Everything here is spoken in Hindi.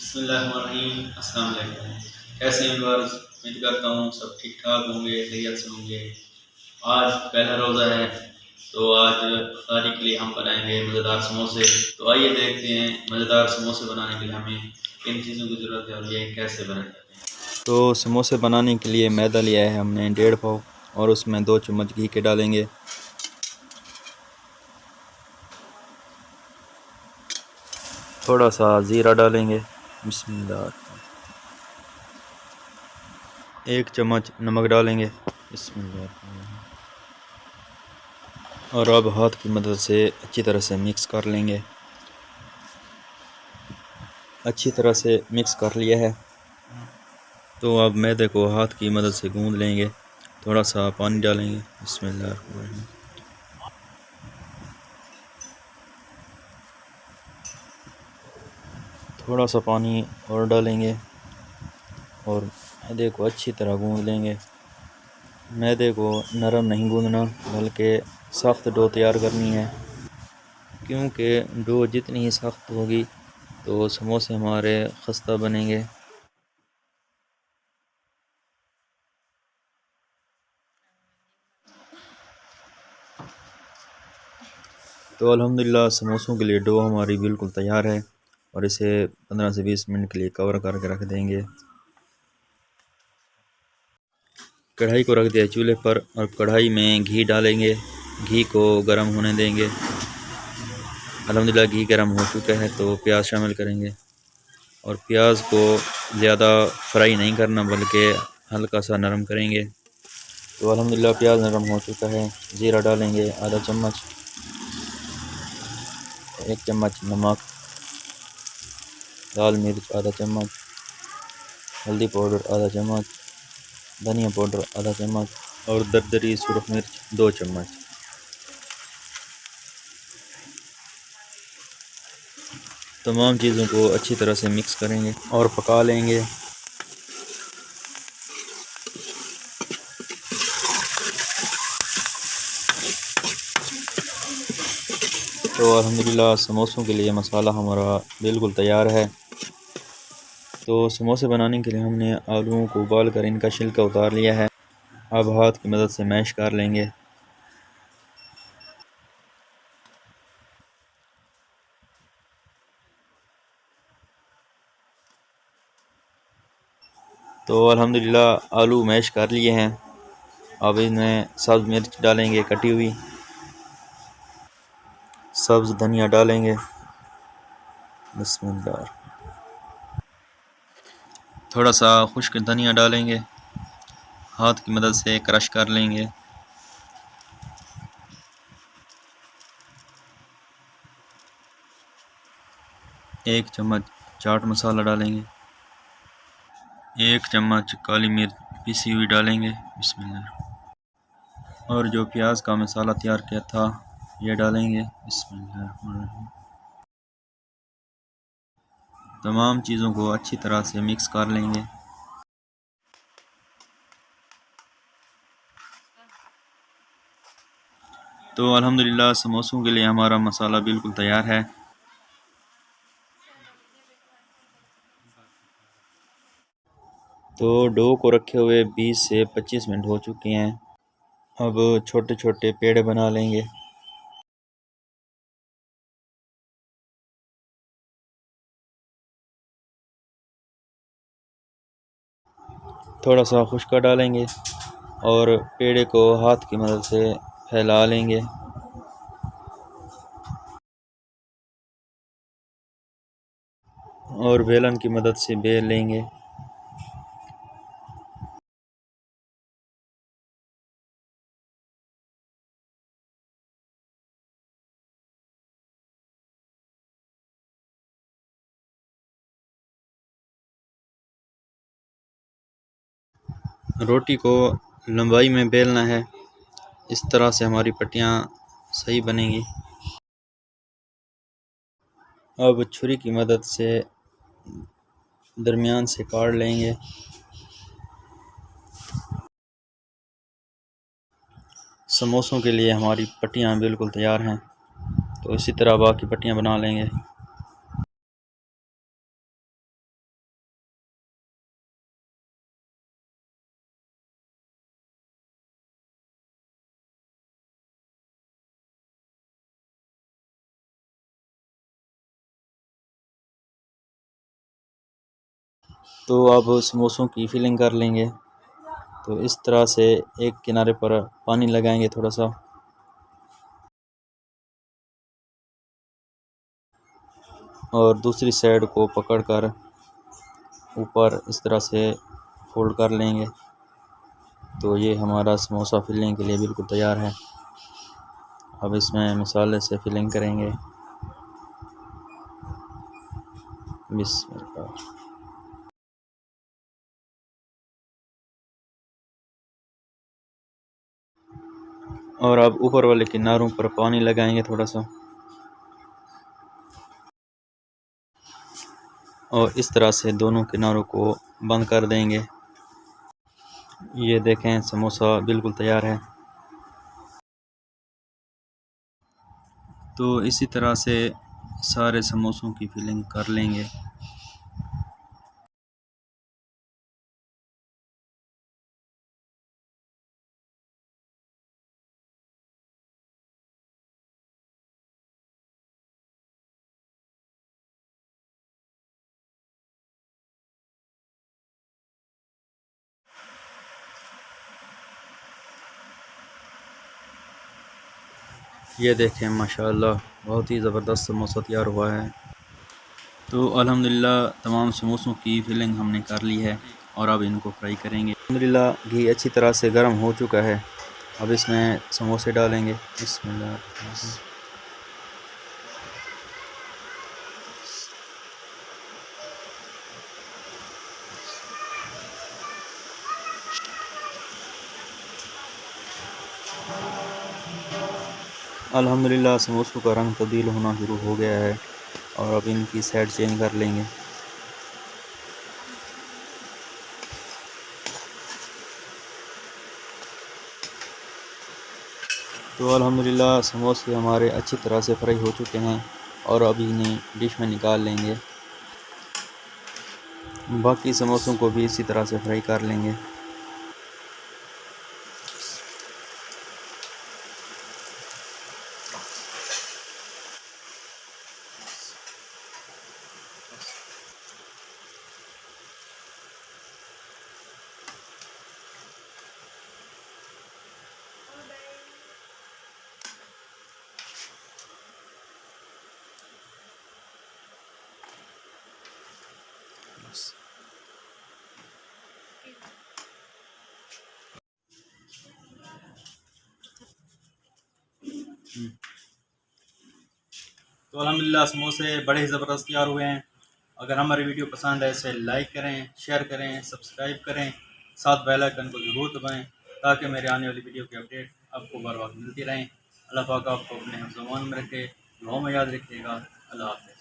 बिस्मिल्लाहिर्रहमानिर्रहीम। अस्सलाम वालेकुम। कैसे हैं व्यूअर्स? उम्मीद करता हूँ सब ठीक ठाक होंगे, खैरियत से होंगे। आज पहला रोज़ा है तो आज इफ्तारी के लिए हम बनाएंगे मज़ेदार समोसे। तो आइए देखते हैं मज़ेदार समोसे बनाने के लिए हमें किन चीज़ों की ज़रूरत है और ये कैसे बनाए जाते हैं। तो समोसे बनाने के लिए मैदा लिया है हमने 1.5 पाव और उसमें 2 चम्मच घी के डालेंगे। थोड़ा सा ज़ीरा डालेंगे। बिस्मिल्लाह। 1 चम्मच नमक डालेंगे। बिस्मिल्लाह। और अब हाथ की मदद से अच्छी तरह से मिक्स कर लेंगे। अच्छी तरह से मिक्स कर लिया है तो अब मैदे को हाथ की मदद से गूंद लेंगे। थोड़ा सा पानी डालेंगे। बिस्मिल्लाह। थोड़ा सा पानी और डालेंगे और मैदे को अच्छी तरह गूंद लेंगे। मैदे को नरम नहीं गूंदना बल्कि सख्त डो तैयार करनी है, क्योंकि डो जितनी ही सख्त होगी तो समोसे हमारे खस्ता बनेंगे। तो अल्हम्दुलिल्लाह समोसों के लिए डो हमारी बिल्कुल तैयार है और इसे 15 से 20 मिनट के लिए कवर करके रख देंगे। कढ़ाई को रख दिया चूल्हे पर और कढ़ाई में घी डालेंगे। घी को गर्म होने देंगे। अल्हम्दुलिल्लाह घी गर्म हो चुका है तो प्याज शामिल करेंगे और प्याज को ज़्यादा फ्राई नहीं करना बल्कि हल्का सा नरम करेंगे। तो अल्हम्दुलिल्लाह प्याज नरम हो चुका है। ज़ीरा डालेंगे आधा चम्मच, 1 चम्मच नमक, लाल मिर्च आधा चम्मच, हल्दी पाउडर आधा चम्मच, धनिया पाउडर आधा चम्मच और दरदरी सुरख मिर्च 2 चम्मच। तमाम चीज़ों को अच्छी तरह से मिक्स करेंगे और पका लेंगे। तो अल्हम्दुलिल्लाह समोसों के लिए मसाला हमारा बिल्कुल तैयार है। तो समोसे बनाने के लिए हमने आलूओं को उबाल कर इनका छिलका उतार लिया है। अब हाथ की मदद से मैश कर लेंगे। तो अल्हम्दुलिल्लाह आलू मैश कर लिए हैं। अब इनमें सब्ज़ मिर्च डालेंगे कटी हुई, सब्ज़ धनिया डालेंगे। बिस्मिल्लाह। थोड़ा सा खुश्क धनिया डालेंगे। हाथ की मदद से क्रश कर लेंगे। एक चम्मच चाट मसाला डालेंगे। 1 चम्मच काली मिर्च पिसी हुई डालेंगे। बिस्मिल्लाह। और जो प्याज का मसाला तैयार किया था ये डालेंगे। बिस्मिल्लाह। तमाम चीज़ों को अच्छी तरह से मिक्स कर लेंगे। तो अल्हम्दुलिल्लाह समोसों के लिए हमारा मसाला बिल्कुल तैयार है। तो डो को रखे हुए 20 से 25 मिनट हो चुके हैं। अब छोटे छोटे पेड़े बना लेंगे। थोड़ा सा खुश्का डालेंगे और पेड़े को हाथ की मदद से फैला लेंगे। और बेलन की मदद से बेल लेंगे। रोटी को लंबाई में बेलना है। इस तरह से हमारी पट्टियाँ सही बनेंगी। अब छुरी की मदद से दरमियान से काट लेंगे। समोसों के लिए हमारी पट्टियाँ बिल्कुल तैयार हैं। तो इसी तरह बाकी पट्टियाँ बना लेंगे। तो अब समोसों की फिलिंग कर लेंगे। तो इस तरह से एक किनारे पर पानी लगाएंगे थोड़ा सा, और दूसरी साइड को पकड़कर ऊपर इस तरह से फोल्ड कर लेंगे। तो ये हमारा समोसा फिलिंग के लिए बिल्कुल तैयार है। अब इसमें मसाले से फिलिंग करेंगे। बिस्मिल्लाह। और अब ऊपर वाले किनारों पर पानी लगाएंगे थोड़ा सा, और इस तरह से दोनों किनारों को बंद कर देंगे। ये देखें समोसा बिल्कुल तैयार है। तो इसी तरह से सारे समोसों की फिलिंग कर लेंगे। ये देखें माशाअल्लाह बहुत ही ज़बरदस्त समोसा तैयार हुआ है। तो अल्हम्दुलिल्लाह तमाम समोसों की फिलिंग हमने कर ली है और अब इनको फ्राई करेंगे। अल्हम्दुलिल्लाह घी अच्छी तरह से गर्म हो चुका है। अब इसमें समोसे डालेंगे। बिस्मिल्लाह। अल्हम्दुलिल्लाह समोसों का रंग तब्दील होना शुरू हो गया है और अब इनकी साइड चेंज कर लेंगे। तो अल्हम्दुलिल्लाह समोसे हमारे अच्छी तरह से फ्राई हो चुके हैं और अब इन्हें डिश में निकाल लेंगे। बाकी समोसों को भी इसी तरह से फ्राई कर लेंगे। तो अल्हम्दुलिल्लाह समोसे बड़े ही ज़बरदस्त तैयार हुए हैं। अगर हमारी वीडियो पसंद है इसे लाइक करें, शेयर करें, सब्सक्राइब करें, साथ बेल आइकन को ज़रूर दबाएं ताकि मेरे आने वाली वीडियो की अपडेट आपको बार बार मिलती रहें। अल्लाह पाक आपको अपने ज़ुबान में रखे, दुआ में याद रखिएगा। अल्लाह हाफ़िज़।